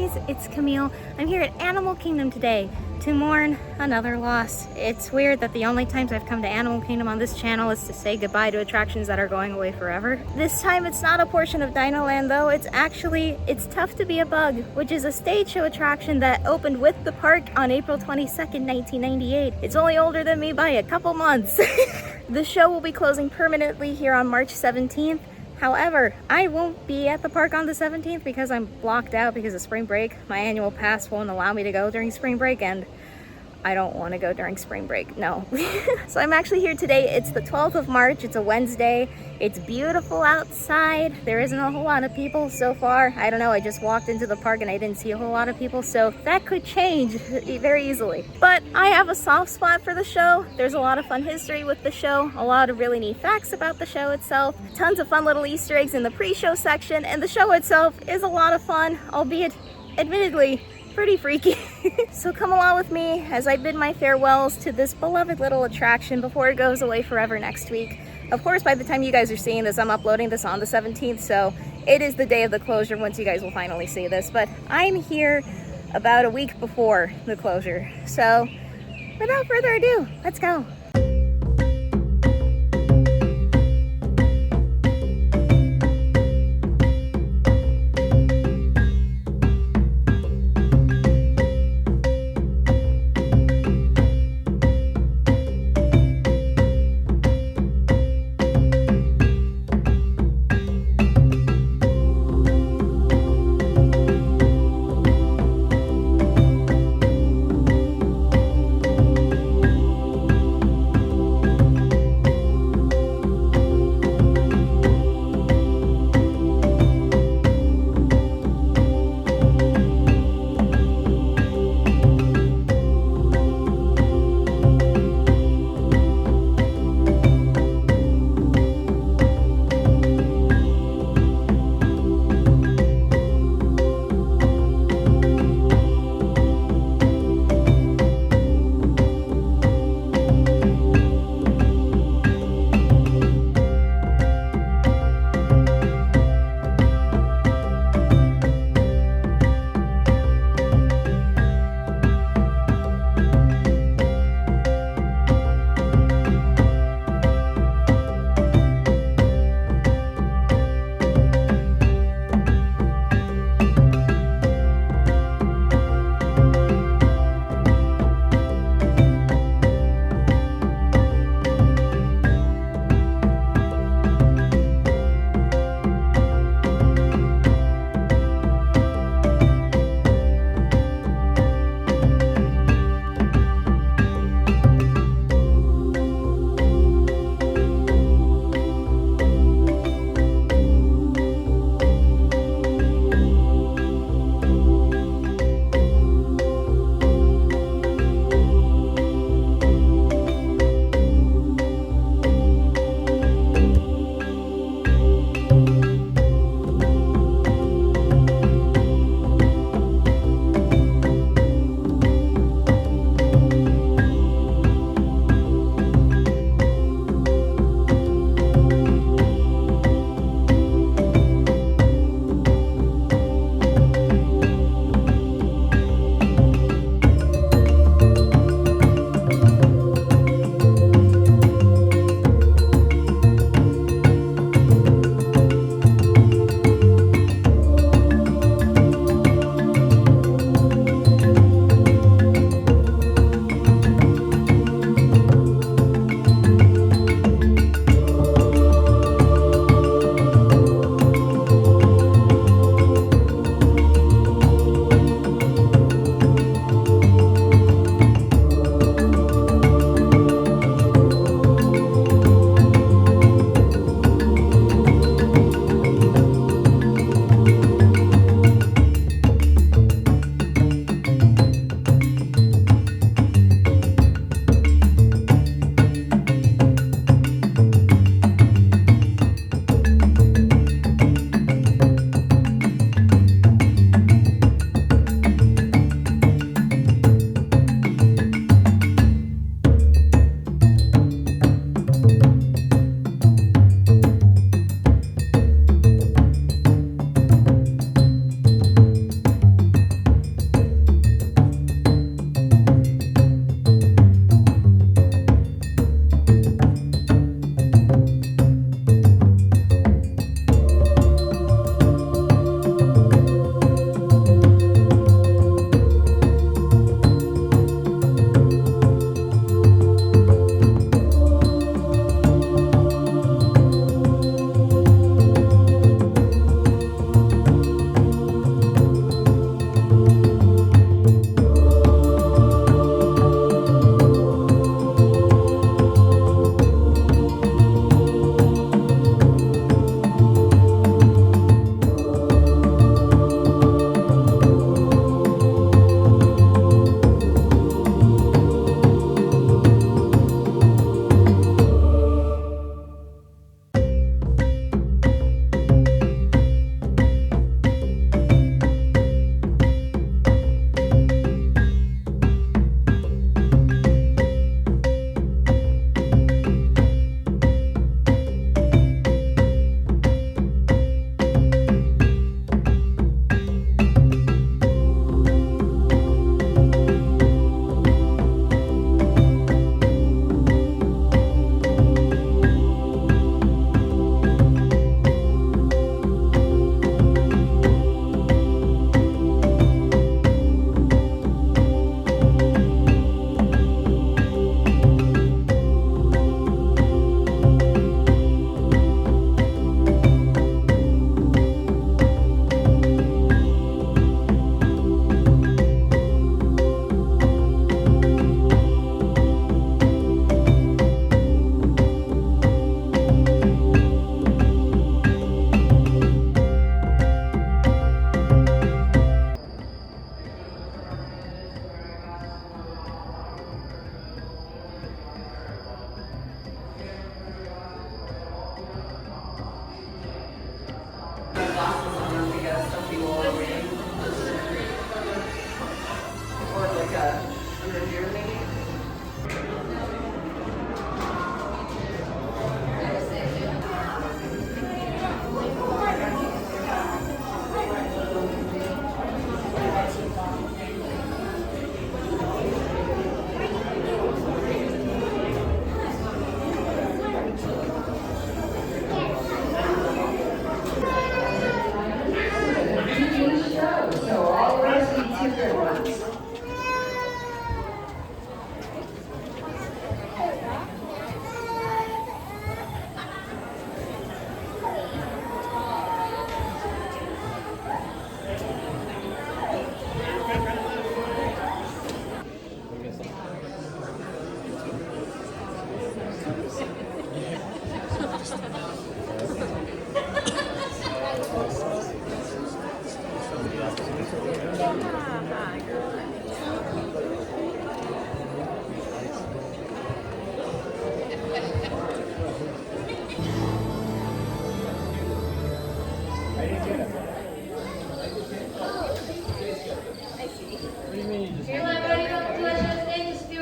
guys, it's Camille. I'm here at Animal Kingdom today to mourn another loss. It's weird that the only times I've come to Animal Kingdom on this channel is to say goodbye to attractions that are going away forever. This time it's not a portion of Dino Land though, it's Tough to Be a Bug, which is a stage show attraction that opened with the park on April 22nd, 1998. It's only older than me by a couple months. The show will be closing permanently here on March 17th. However, I won't be at the park on the 17th because I'm blocked out because of spring break. My annual pass won't allow me to go during spring break, and I don't want to go during spring break, no. So I'm actually here today. It's the 12th of March, it's a Wednesday. It's beautiful outside. There isn't a whole lot of people so far. I don't know, I just walked into the park and I didn't see a whole lot of people, so that could change very easily. But I have a soft spot for the show. There's a lot of fun history with the show, a lot of really neat facts about the show itself, tons of fun little Easter eggs in the pre-show section, and the show itself is a lot of fun, albeit admittedly pretty freaky. So come along with me as I bid my farewells to this beloved little attraction before it goes away forever next week. Of course, by the time you guys are seeing this, I'm uploading this on the 17th, so it is the day of the closure once you guys will finally see this. But I'm here about a week before the closure. So without further ado, let's go.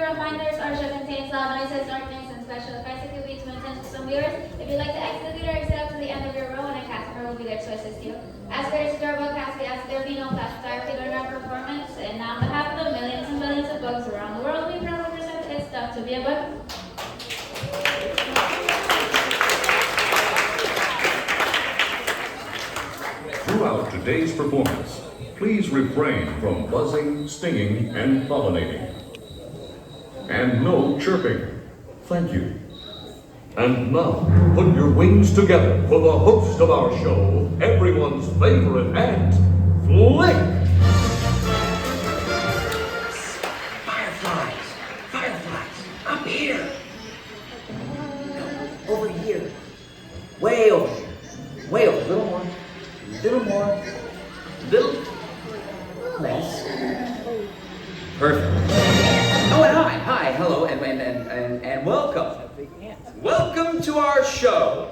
Reminders, our show contains loud noises, dark things, and special effects that could lead to intense for some viewers. If you'd like to exit the theater, exit out to the end of your row, and a cast member will be there to assist you. As for the doorbell cast, we ask there be no flash photography during our performance. And now, on behalf of the millions and billions of bugs around the world, we proudly present It's Tough to Be a Bug. Throughout today's performance, please refrain from buzzing, stinging, and pollinating. And no chirping. Thank you. And now, put your wings together for the host of our show, everyone's favorite ant, Flick! Fireflies! Fireflies! Up here! No, over here. Way over here. Way over. Little more. Little more. Little less. Perfect. Oh, and hi, hello, and welcome. Welcome to our show.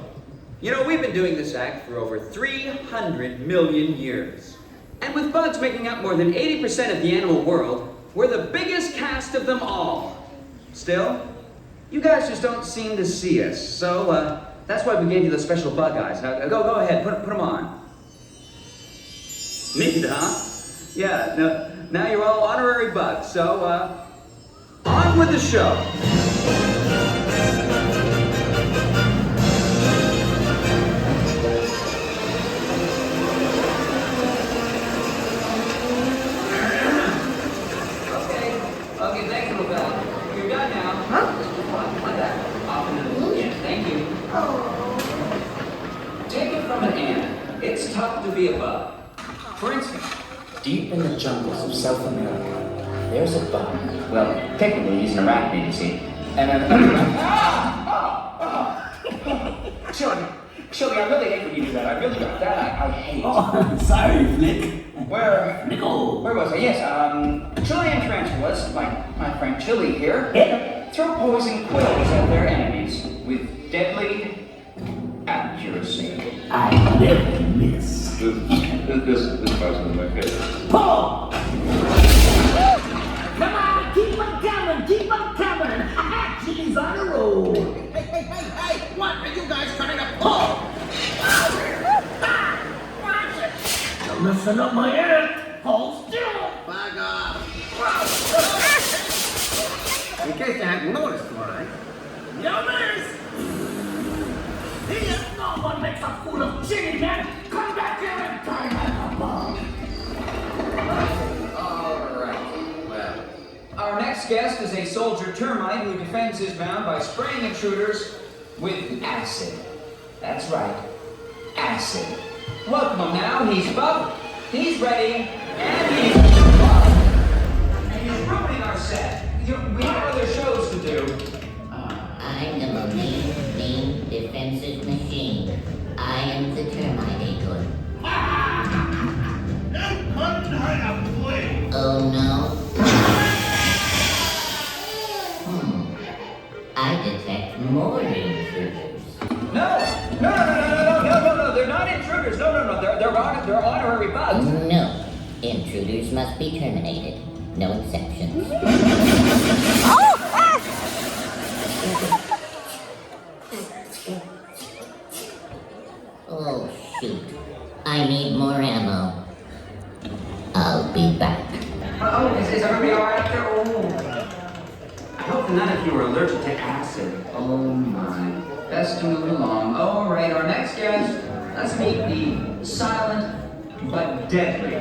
You know, we've been doing this act for over 300 million years. And with bugs making up more than 80% of the animal world, we're the biggest cast of them all. Still, you guys just don't seem to see us, so that's why we gave you the special bug eyes. Now, go ahead, put them on. Neat, huh? Yeah, no, now you're all honorary bugs, so, on with the show. Okay, thanks, little fella. You're done now. Huh? Like that. Off into the yeah, thank you. Oh. Take it from an ant. It's tough to be a bug. For instance, deep in the jungles of South America, there's a bug. Well, technically he's an arachnid, you see. And Chili, I really hate when you do that. I really that I hate. Oh, sorry, Flick. Where was I? Yes, Chilean tarantulas, like my friend Chili here, throw poison quills at their enemies with deadly accuracy. I never miss. This person is my favorite. Paul! Come on, keep on coming, keep on coming. She's on the road. Hey, what are you guys trying to pull? Watch it. Don't listen up my aunt. Hold still. Back off. In case you hadn't noticed, right? Yummers! Here, no one makes a fool of Jimmy, man. Come back here and tie my bomb. Alright, well. Our next guest is a soldier termite who defends his mound by spraying intruders with acid. That's right, acid. Welcome him now, he's buff, he's ready, and he's buff. And he's ruining our set. We have other shows to do. I am a mean defensive machine. I am the Terminator. Don't come trying to play. Oh no? I detect more intruders. No, they're not intruders. No, they're honorary bugs. No. Intruders must be terminated. No exceptions. Oh, shoot. I need more ammo. I'll be back. Oh, is everybody all right there? Oh. I hope none of you are allergic to acid. Oh my. Best to move along. All right, our next guest. Let's meet the silent but deadly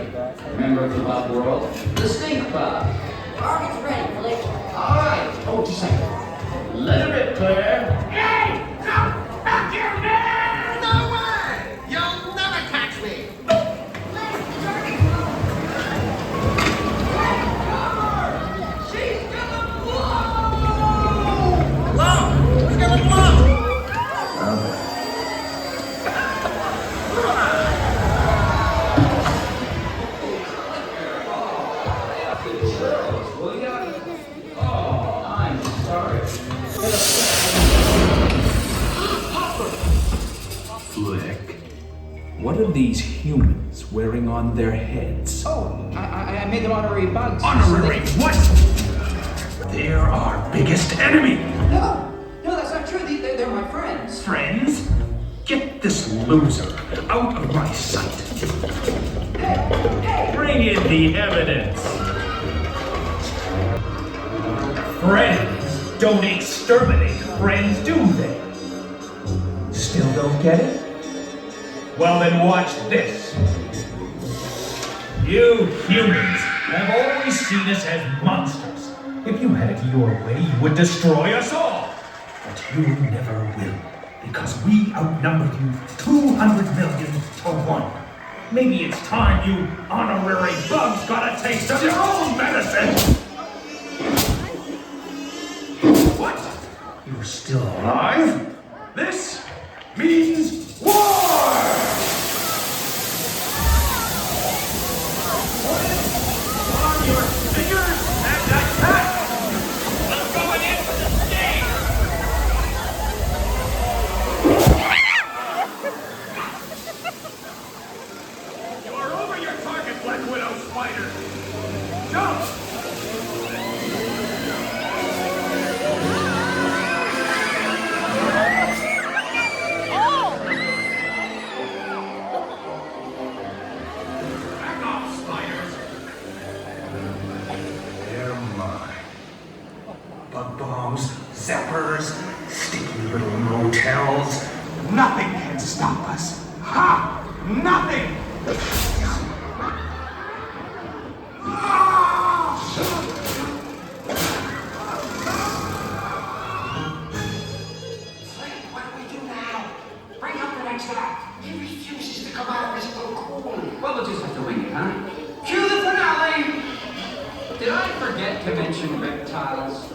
member of the bug world, the stink bug. Target's ready, Flick. All right. Oh, just a second. Let it clear. Hey! No! Back here, man! No way! You'll never catch me! She's gonna blow! Whoa! She's gonna blow! What are these humans wearing on their heads? Oh, I made them honorary bugs. Honorary what? They're our biggest enemy. No, that's not true. They're my friends. Friends? Get this loser out of my sight. Bring in the evidence. Friends don't exterminate friends, do they? Still don't get it? Well, then watch this. You humans have always seen us as monsters. If you had it your way, you would destroy us all. But you never will, because we outnumber you 200 million to 1. Maybe it's time you honorary bugs got a taste of your own medicine. What? You're still alive? This means war! On your fingers and attack! I'm going in for the sting! You are over your target, Black Widow Spider! Jump! Back off, spiders! They're mine. Bug bombs, zappers, sticky little motels. Nothing can stop us. Ha! Nothing! What do we do now? Bring up the next act. He refuses to come out of his little cocoon. Well, we'll just have to wing it, huh? Cue the finale! Did I forget to mention reptiles?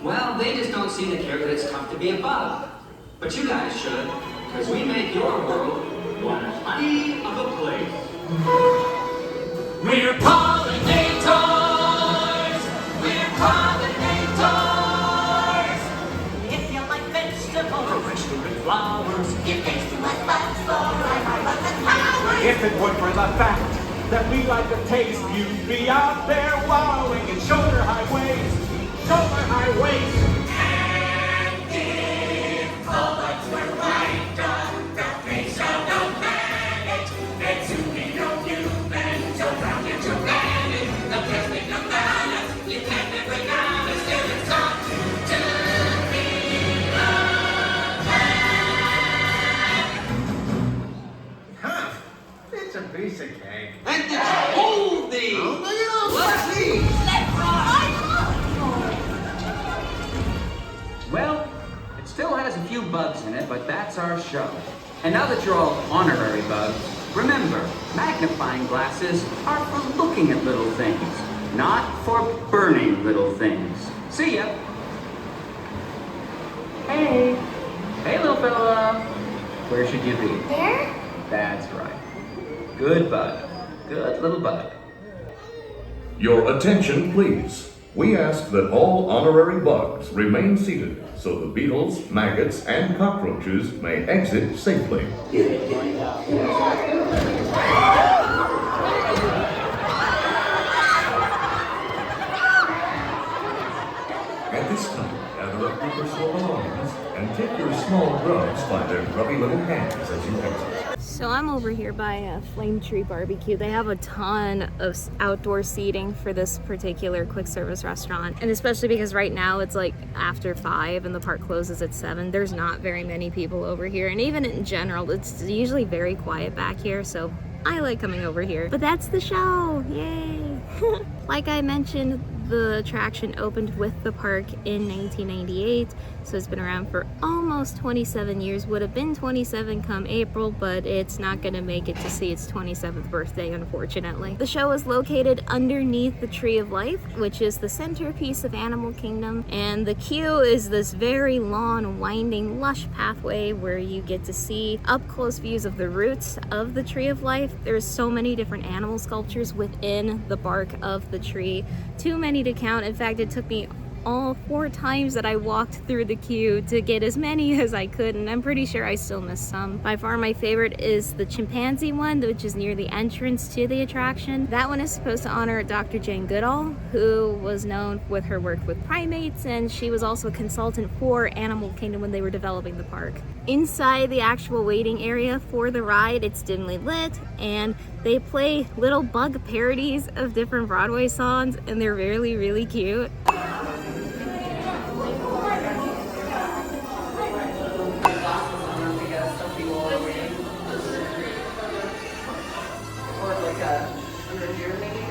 Well, they just don't seem to care that it's tough to be a bug. But you guys should, because we make your world one honey of a place. We're pollinators! We're pollinators! If you like vegetables, Vegetable flowers. give thanks to us bugs for our bugs and flowers. If it weren't for the fact that we like the taste, you'd be out there wallowing in shoulder high waves. Shoulder high waves. And if all bugs were right on the face of the planet, then soon be no humans around here to man it. The plastic of balance, you can't live without it, still it's got to be alive. Huh. It's a piece of cake. And hold thee! Let's see! Well, it still has a few bugs in it, but that's our show. And now that you're all honorary bugs, remember, magnifying glasses are for looking at little things, not for burning little things. See ya! Hey! Hey, little fella! Where should you be? There? That's right. Good bug. Good little bug. Your attention, please. We ask that all honorary bugs remain seated so the beetles, maggots, and cockroaches may exit safely. At this time, gather up your personal belongings and take your small grubs by their grubby little hands as you exit. So I'm over here by a Flame Tree Barbecue. They have a ton of outdoor seating for this particular quick service restaurant. And especially because right now it's like after 5 and the park closes at 7. There's not very many people over here. And even in general, it's usually very quiet back here. So I like coming over here. But that's the show, yay. Like I mentioned, the attraction opened with the park in 1998, so it's been around for almost 27 years. Would have been 27 come April, but it's not gonna make it to see its 27th birthday, unfortunately. The show is located underneath the Tree of Life, which is the centerpiece of Animal Kingdom, and the queue is this very long, winding, lush pathway where you get to see up-close views of the roots of the Tree of Life. There's so many different animal sculptures within the bark of the tree. Too many to count. In fact, it took me all 4 times that I walked through the queue to get as many as I could, and I'm pretty sure I still missed some. By far my favorite is the chimpanzee one, which is near the entrance to the attraction. That one is supposed to honor Dr. Jane Goodall, who was known with her work with primates, and she was also a consultant for Animal Kingdom when they were developing the park. Inside the actual waiting area for the ride, it's dimly lit, and they play little bug parodies of different Broadway songs, and they're really, really cute.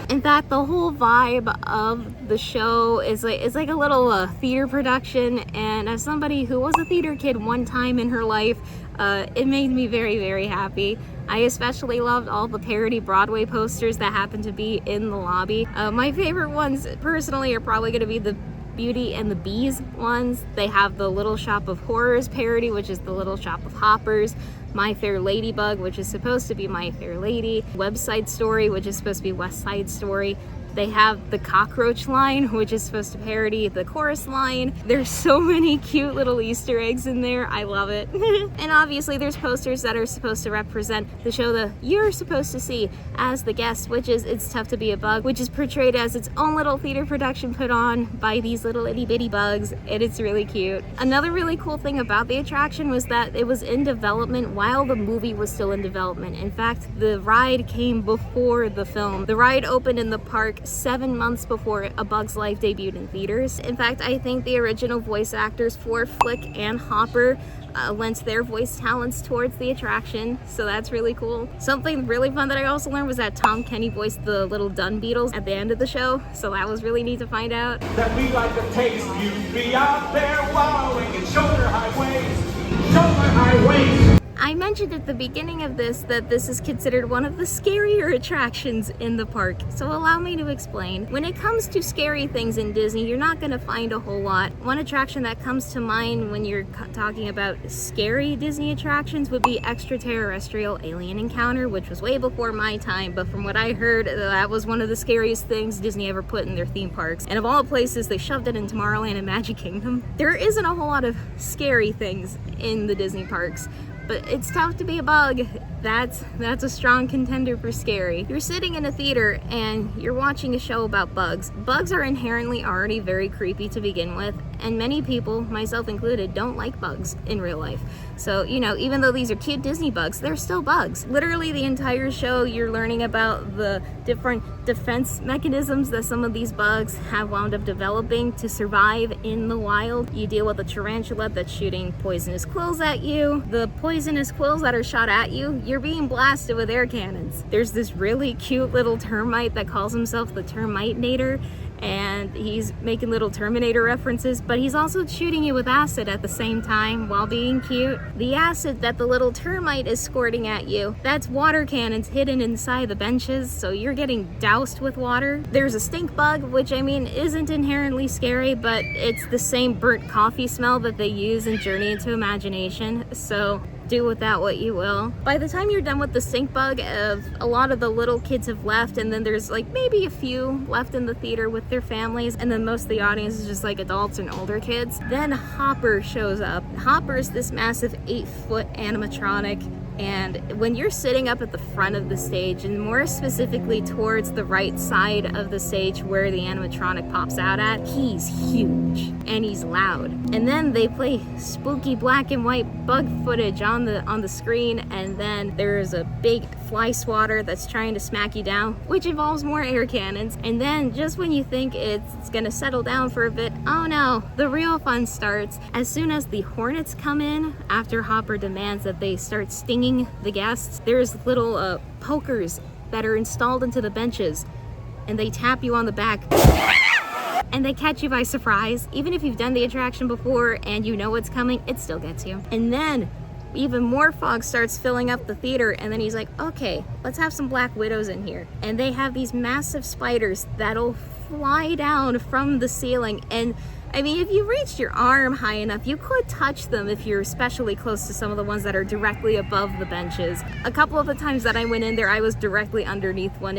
In fact, the whole vibe of the show is like a little theater production, and as somebody who was a theater kid one time in her life, it made me very, very happy. I especially loved all the parody Broadway posters that happened to be in the lobby. My favorite ones personally are probably going to be the Beauty and the Bees ones. They have the Little Shop of Horrors parody, which is the Little Shop of Hoppers, My Fair Ladybug, which is supposed to be My Fair Lady, West Side Story, which is supposed to be West Side Story. They have the cockroach line, which is supposed to parody the chorus line. There's so many cute little Easter eggs in there. I love it. And obviously there's posters that are supposed to represent the show that you're supposed to see as the guest, which is It's Tough to Be a Bug, which is portrayed as its own little theater production put on by these little itty bitty bugs, and it's really cute. Another really cool thing about the attraction was that it was in development while the movie was still in development. In fact, the ride came before the film. The ride opened in the park 7 months before A Bug's Life debuted in theaters. In fact, I think the original voice actors for Flick and Hopper lent their voice talents towards the attraction, so that's really cool. Something really fun that I also learned was that Tom Kenny voiced the little Dun Beetles at the end of the show, so that was really neat to find out. That we like to taste you, be out there wallowing in shoulder high waves, shoulder high waves. I mentioned at the beginning of this that this is considered one of the scarier attractions in the park, so allow me to explain. When it comes to scary things in Disney, you're not going to find a whole lot. One attraction that comes to mind when you're talking about scary Disney attractions would be Extraterrestrial Alien Encounter, which was way before my time, but from what I heard, that was one of the scariest things Disney ever put in their theme parks. And of all places, they shoved it in Tomorrowland and Magic Kingdom. There isn't a whole lot of scary things in the Disney parks, but It's Tough to Be a Bug, that's a strong contender for scary. You're sitting in a theater and you're watching a show about bugs. Bugs are inherently already very creepy to begin with, and many people, myself included, don't like bugs in real life. So, you know, even though these are cute Disney bugs, they're still bugs. Literally the entire show, you're learning about the different defense mechanisms that some of these bugs have wound up developing to survive in the wild. You deal with a tarantula that's shooting poisonous quills at you. The poisonous quills that are shot at you, you're being blasted with air cannons. There's this really cute little termite that calls himself the Termite-nator, and he's making little Terminator references, but he's also shooting you with acid at the same time while being cute. The acid that the little termite is squirting at you, that's water cannons hidden inside the benches, so you're getting doused with water. There's a stink bug, which I mean isn't inherently scary, but it's the same burnt coffee smell that they use in Journey into Imagination, so do with that what you will. By the time you're done with the stink bug, a lot of the little kids have left, and then there's like maybe a few left in the theater with their families, and then most of the audience is just like adults and older kids. Then Hopper shows up. Hopper is this massive 8-foot animatronic, and when you're sitting up at the front of the stage, and more specifically towards the right side of the stage where the animatronic pops out at, he's huge and he's loud. And then they play spooky black and white bug footage on the screen, and then there's a big fly swatter that's trying to smack you down, which involves more air cannons. And then just when you think it's gonna settle down for a bit, oh no, the real fun starts. As soon as the hornets come in, after Hopper demands that they start stinging the guests, there's little pokers that are installed into the benches, and they tap you on the back and they catch you by surprise. Even if you've done the attraction before and you know what's coming, it still gets you. And then even more fog starts filling up the theater, and then he's like, okay, let's have some black widows in here. And they have these massive spiders that'll fly down from the ceiling, and I mean, if you reached your arm high enough, you could touch them if you're especially close to some of the ones that are directly above the benches. A couple of the times that I went in there, I was directly underneath one.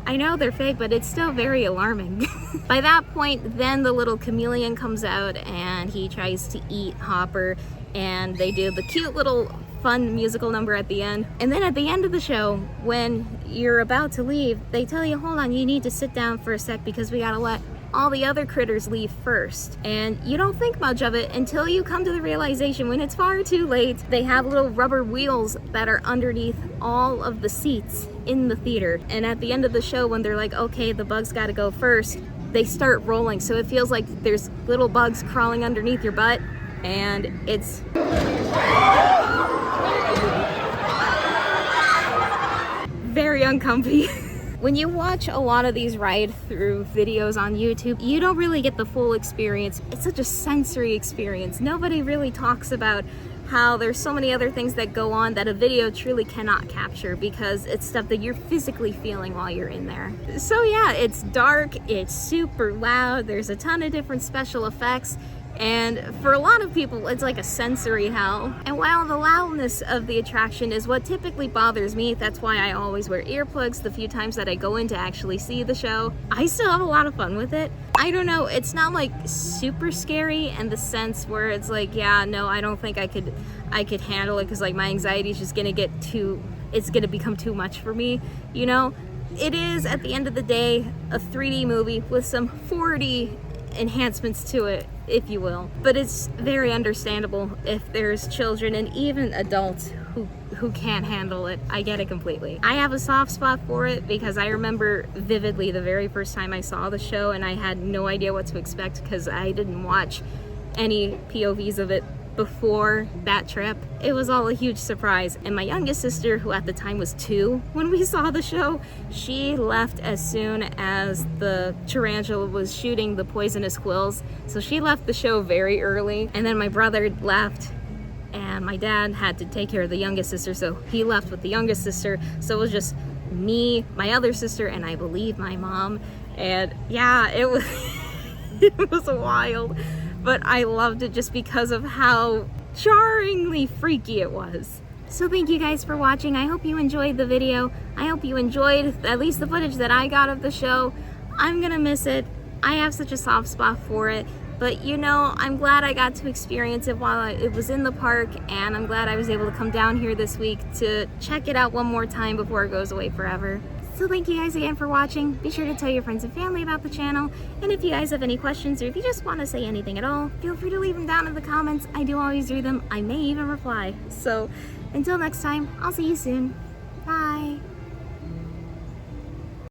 I know they're fake, but it's still very alarming. By that point, then the little chameleon comes out and he tries to eat Hopper, and they do the cute little fun musical number at the end. And then at the end of the show, when you're about to leave, they tell you, hold on, you need to sit down for a sec because we gotta let all the other critters leave first. And you don't think much of it until you come to the realization when it's far too late. They have little rubber wheels that are underneath all of the seats in the theater. And at the end of the show, when they're like, okay, the bugs gotta go first, they start rolling. So it feels like there's little bugs crawling underneath your butt, and it's very uncomfy. When you watch a lot of these ride-through videos on YouTube, you don't really get the full experience. It's such a sensory experience. Nobody really talks about how there's so many other things that go on that a video truly cannot capture because it's stuff that you're physically feeling while you're in there. So yeah, it's dark, it's super loud, there's a ton of different special effects, and for a lot of people, it's like a sensory hell. And while the loudness of the attraction is what typically bothers me, that's why I always wear earplugs the few times that I go in to actually see the show, I still have a lot of fun with it. I don't know, it's not like super scary in the sense where it's like, yeah, no, I don't think I could handle it because like my anxiety is just gonna it's gonna become too much for me, you know? It is, at the end of the day, a 3D movie with some 4D enhancements to it, if you will. But it's very understandable if there's children and even adults who can't handle it. I get it completely. I have a soft spot for it because I remember vividly the very first time I saw the show and I had no idea what to expect because I didn't watch any POVs of it before that trip. It was all a huge surprise. And my youngest sister, who at the time was 2 when we saw the show, she left as soon as the tarantula was shooting the poisonous quills. So she left the show very early. And then my brother left and my dad had to take care of the youngest sister, so he left with the youngest sister. So it was just me, my other sister, and I believe my mom. And yeah, it was it was wild. But I loved it just because of how jarringly freaky it was. So thank you guys for watching. I hope you enjoyed the video. I hope you enjoyed at least the footage that I got of the show. I'm gonna miss it. I have such a soft spot for it. But you know, I'm glad I got to experience it while it was in the park, and I'm glad I was able to come down here this week to check it out one more time before it goes away forever. So thank you guys again for watching. Be sure to tell your friends and family about the channel. And if you guys have any questions or if you just want to say anything at all, feel free to leave them down in the comments. I do always read them. I may even reply. So until next time, I'll see you soon. Bye.